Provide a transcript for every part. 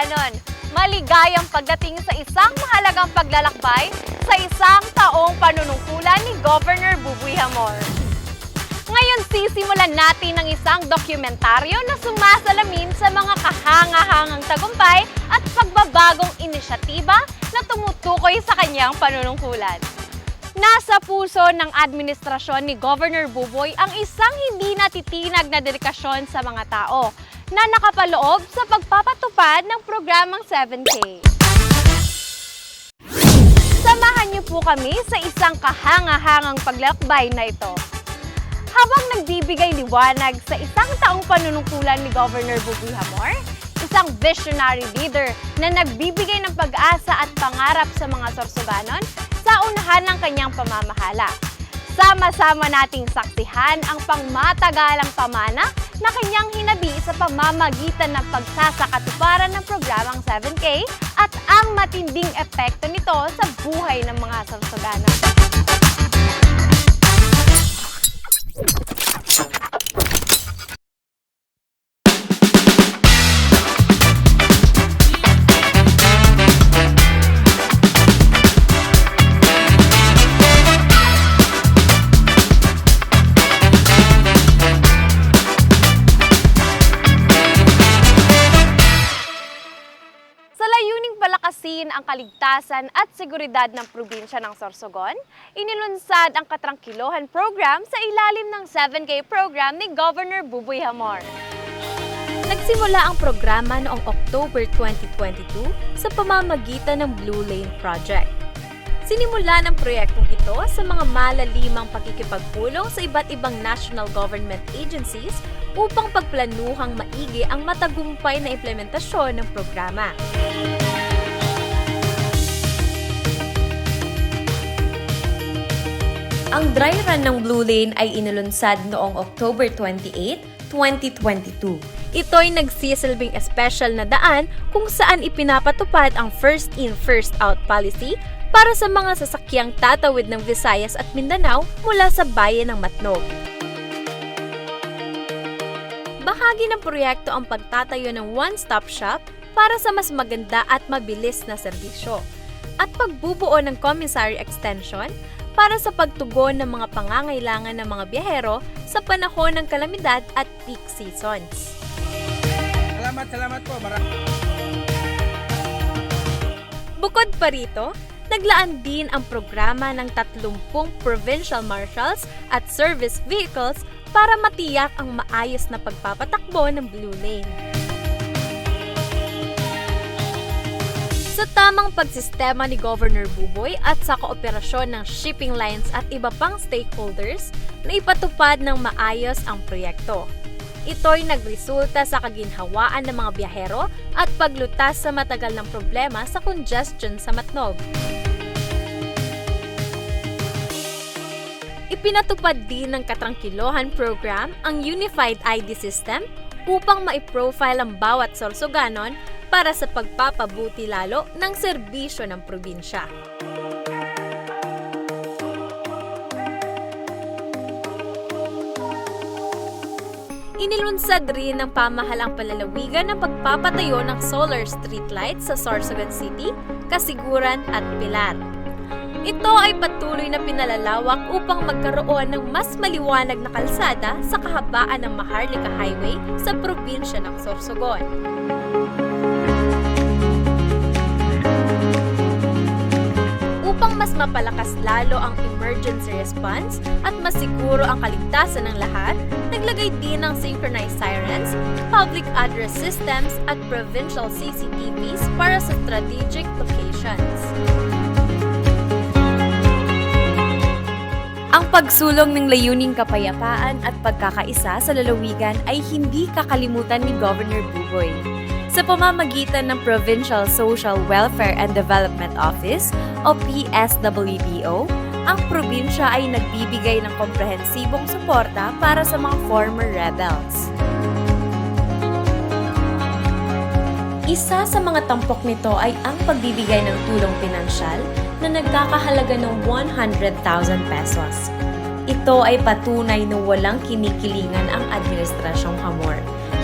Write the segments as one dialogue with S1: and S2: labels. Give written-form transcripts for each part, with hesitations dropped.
S1: Sorsoganon. Maligayang pagdating sa isang mahalagang paglalakbay sa isang taong panunungkulan ni Governor Buboy Hamor. Ngayon sisimulan natin ang isang dokumentaryo na sumasalamin sa mga kahanga-hangang tagumpay at pagbabagong inisyatiba na tumutukoy sa kanyang panunungkulan. Nasa puso ng administrasyon ni Governor Buboy ang isang hindi natitinag na dedikasyon sa mga tao na nakapaloob sa pagpapatupad ng programang 7K. Samahan niyo po kami sa isang kahanga-hangang paglalakbay na ito. Habang nagbibigay liwanag sa isang taong panunungkulan ni Governor Buboy Hamor, isang visionary leader na nagbibigay ng pag-asa at pangarap sa mga Sorsoganon sa unahan ng kanyang pamamahala. Sama-sama nating saksihan ang pangmatagalang pamana na kanyang hinabi sa pamamagitan ng pagsasakatuparan ng programang 7K at ang matinding epekto nito sa buhay ng mga Sorsoganon. Palakasin ang kaligtasan at seguridad ng probinsya ng Sorsogon, inilunsad ang Katrangkilohan Program sa ilalim ng 7K program ni Governor Buboy Hamor. Nagsimula ang programa noong October 2022 sa pamamagitan ng Blue Lane Project. Sinimula ng proyektong ito sa mga malalimang pakikipagpulong sa iba't ibang national government agencies upang pagplanuhang maigi ang matagumpay na implementasyon ng programa. Ang dry run ng Blue Lane ay inilunsad noong October 28, 2022. Ito'y nagsisilbing espesyal na daan kung saan ipinapatupad ang first in, first out policy para sa mga sasakyang tatawid ng Visayas at Mindanao mula sa bayan ng Matnog. Bahagi ng proyekto ang pagtatayo ng one-stop shop para sa mas maganda at mabilis na serbisyo at pagbubuo ng commissary extension para sa pagtugon ng mga pangangailangan ng mga biyahero sa panahon ng kalamidad at peak seasons.
S2: Salamat po.
S1: Bukod pa rito, naglaan din ang programa ng 30 provincial marshals at service vehicles para matiyak ang maayos na pagpapatakbo ng Blue Lane. Sa tamang pagsistema ni Governor Buboy at sa kooperasyon ng shipping lines at iba pang stakeholders, naipatupad ng maayos ang proyekto. Ito'y nagresulta sa kaginhawaan ng mga biyahero at paglutas sa matagal ng problema sa congestion sa Matnog. Ipinatupad din ng Katrangkilohan Program ang Unified ID System upang ma-profile ang bawat Sorsoganon para sa pagpapabuti lalo ng serbisyo ng probinsya. Inilunsad rin ng pamahalang palalawigan ng pagpapatayo ng solar streetlights sa Sorsogon City, Kasiguran at Pilar. Ito ay patuloy na pinalalawak upang magkaroon ng mas maliwanag na kalsada sa kahabaan ng Maharlika Highway sa probinsya ng Sorsogon. Upang mas mapalakas lalo ang emergency response at masiguro ang kaligtasan ng lahat, naglagay din ng synchronized sirens, public address systems at provincial CCTVs para sa strategic locations. Ang pagsulong ng layuning kapayapaan at pagkakaisa sa lalawigan ay hindi kakalimutan ni Governor Buboy. Sa pamamagitan ng Provincial Social Welfare and Development Office o PSWDO, ang probinsya ay nagbibigay ng komprehensibong suporta para sa mga former rebels. Isa sa mga tampok nito ay ang pagbibigay ng tulong pinansyal na nagkakahalaga ng 100,000 pesos. Ito ay patunay na walang kinikilingan ang Administrasyong Hamor.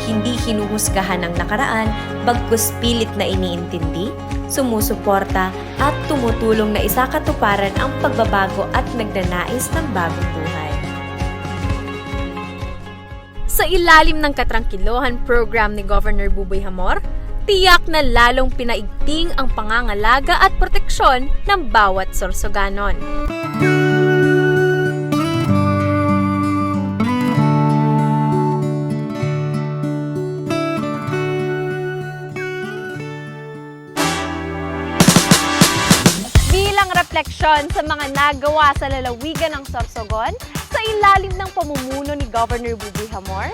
S3: hindi hinuhusgahan ng nakaraan, bagkus pilit na iniintindi, sumusuporta at tumutulong na isakatuparan ang pagbabago at nagnanais ng bagong buhay.
S1: Sa ilalim ng katrangkilohan program ni Governor Buboy Hamor, tiyak na lalong pinaigting ang pangangalaga at proteksyon ng bawat Sorsoganon. Bilang refleksyon sa mga nagawa sa lalawigan ng Sorsogon sa ilalim ng pamumuno ni Governor Buboy Hamor,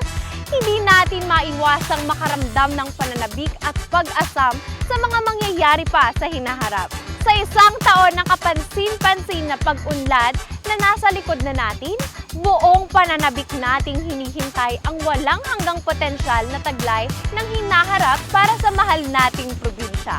S1: hindi natin maiwasang makaramdam ng pananabik at pag-asam sa mga mangyayari pa sa hinaharap. Sa isang taon ng kapansin-pansin na pag-unlad na nasa likod na natin, buong pananabik nating hinihintay ang walang hanggang potensyal na taglay ng hinaharap para sa mahal nating probinsya.